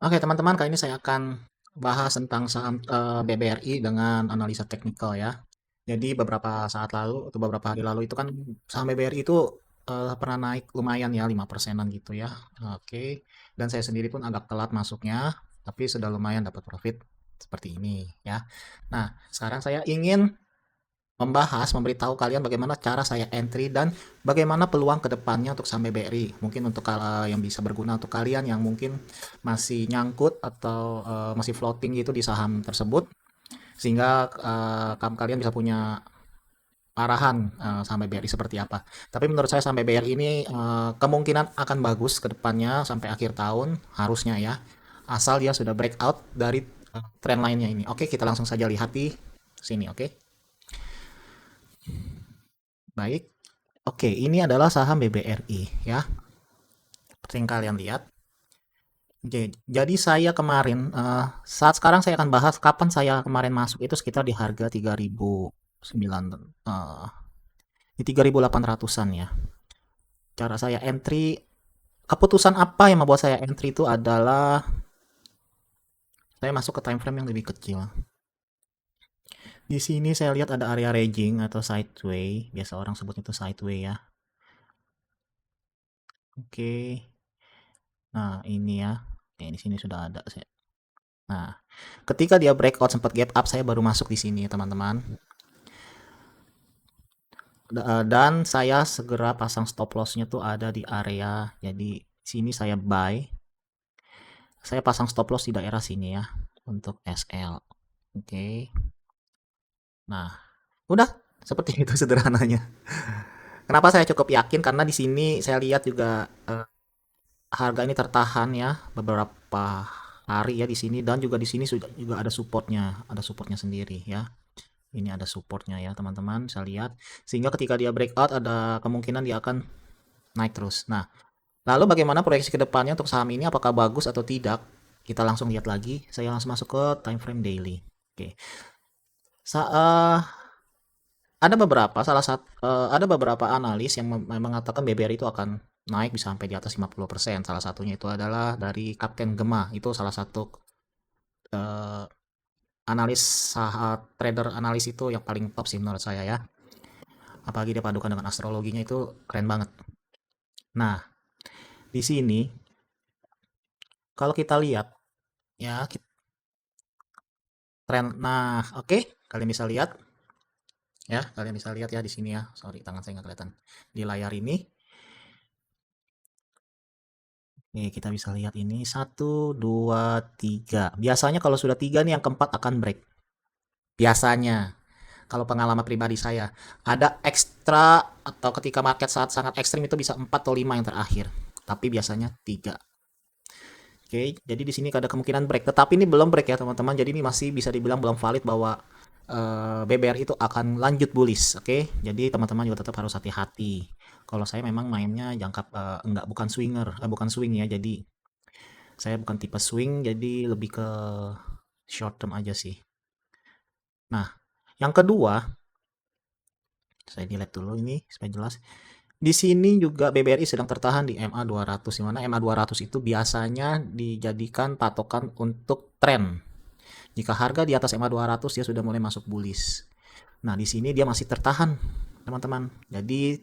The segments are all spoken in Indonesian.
Oke teman-teman, kali ini saya akan bahas tentang saham BBRI dengan analisa teknikal ya. Jadi beberapa saat lalu atau beberapa hari lalu itu kan saham BBRI itu pernah naik lumayan ya 5%-an gitu ya. Oke. Dan saya sendiri pun agak telat masuknya, tapi sudah lumayan dapat profit seperti ini ya. Nah, sekarang saya ingin memberitahu kalian bagaimana cara saya entry dan bagaimana peluang kedepannya untuk saham BBRI. Mungkin untuk yang bisa berguna untuk kalian yang mungkin masih nyangkut atau masih floating gitu di saham tersebut, sehingga kalian bisa punya arahan saham BBRI seperti apa. Tapi menurut saya saham BBRI ini kemungkinan akan bagus kedepannya sampai akhir tahun harusnya ya, asal dia sudah breakout dari trend lainnya ini. Oke, kita langsung saja lihat di sini. Oke, baik. Oke, ini adalah saham BBRI ya. Seperti yang kalian lihat. Jadi saya kemarin, saat sekarang saya akan bahas kapan saya kemarin masuk itu sekitar di harga 3.009, di 3.800-an ya. Cara saya entry, keputusan apa yang membuat saya entry itu adalah saya masuk ke time frame yang lebih kecil. Di sini saya lihat ada area ranging atau sideway, biasa orang sebut itu sideway ya. Oke. Nah, ini ya. Oke, di sini sudah ada saya. Nah, ketika dia breakout sempat gap up, saya baru masuk di sini ya, teman-teman. Dan saya segera pasang stop lossnya tuh ada di area, jadi sini saya buy, saya pasang stop loss di daerah sini ya untuk SL. Oke, nah udah seperti itu sederhananya. Kenapa saya cukup yakin, karena di sini saya lihat juga harga ini tertahan ya beberapa hari ya di sini, dan juga di sini sudah juga ada supportnya sendiri ya. Ini ada supportnya ya teman-teman, saya lihat, sehingga ketika dia breakout ada kemungkinan dia akan naik terus. Nah, lalu bagaimana proyeksi ke depannya untuk saham ini, apakah bagus atau tidak? Kita langsung lihat lagi. Saya langsung masuk ke time frame daily. Oke. Sa ada beberapa analis yang mengatakan BBR itu akan naik bisa sampai di atas 50%. Salah satunya itu adalah dari Kapten Gema. Itu salah satu eh, analis trader analis itu yang paling top sih menurut saya ya. Apalagi dia padukan dengan astrologinya, itu keren banget. Nah, di sini kalau kita lihat ya, tren. Nah, oke, kalian bisa lihat ya, kalian bisa lihat ya di sini ya. Sorry, tangan saya nggak kelihatan di layar ini. Nih, kita bisa lihat ini satu, dua, tiga. Biasanya kalau sudah tiga nih, yang keempat akan break. Biasanya, kalau pengalaman pribadi saya, ada ekstra atau ketika market saat sangat ekstrim itu bisa empat atau lima yang terakhir. Tapi biasanya tiga. Oke, jadi di sini ada kemungkinan break. Tetapi ini belum break ya teman-teman. Jadi ini masih bisa dibilang belum valid bahwa BBR itu akan lanjut bullish. Oke, jadi teman-teman juga tetap harus hati-hati. Kalau saya memang mainnya enggak, bukan swinger, bukan swing ya. Jadi saya bukan tipe swing, jadi lebih ke short term aja sih. Nah, yang kedua, saya delete dulu ini supaya jelas. Di sini juga BBRI sedang tertahan di MA 200, di mana MA 200 itu biasanya dijadikan patokan untuk tren. Jika harga di atas MA 200 dia sudah mulai masuk bullish. Nah, di sini dia masih tertahan, teman-teman. Jadi,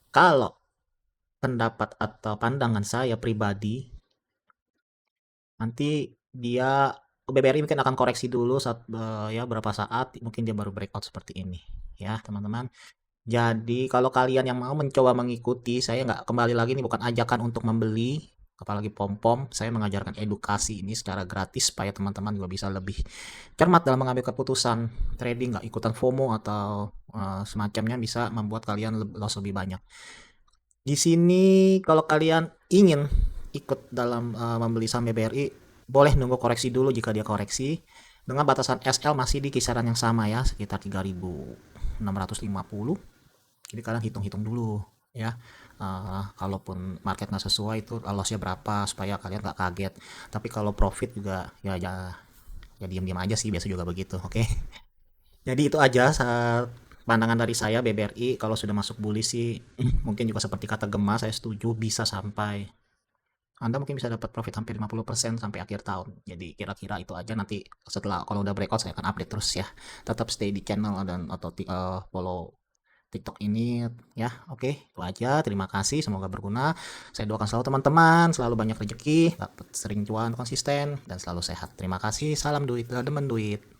kalau pendapat atau pandangan saya pribadi, nanti dia BBRI mungkin akan koreksi dulu ya berapa saat, mungkin dia baru breakout seperti ini. Ya, teman-teman. Jadi kalau kalian yang mau mencoba mengikuti, saya nggak, kembali lagi ini bukan ajakan untuk membeli, apalagi pom-pom. Saya mengajarkan edukasi ini secara gratis supaya teman-teman juga bisa lebih cermat dalam mengambil keputusan trading, nggak ikutan FOMO atau semacamnya bisa membuat kalian loss lebih banyak. Di sini kalau kalian ingin ikut dalam membeli saham BBRI, boleh nunggu koreksi dulu. Jika dia koreksi dengan batasan SL masih di kisaran yang sama ya, sekitar 3.650. Jadi kalian hitung-hitung dulu ya. Kalaupun market nggak sesuai itu lossnya berapa supaya kalian nggak kaget. Tapi kalau profit juga ya diam-diam aja sih, biasa juga begitu. Oke. Jadi itu aja pandangan dari saya BBRI. Kalau sudah masuk bullish sih mungkin juga seperti kata Gema, saya setuju bisa sampai Anda mungkin bisa dapat profit hampir 50% sampai akhir tahun. Jadi kira-kira itu aja, nanti setelah kalau udah breakout saya akan update terus ya. Tetap stay di channel dan atau follow TikTok ini ya. Oke, itu aja. Terima kasih, semoga berguna. Saya doakan selalu teman-teman selalu banyak rezeki, dapat sering cuan konsisten dan selalu sehat. Terima kasih. Salam duit, demen duit.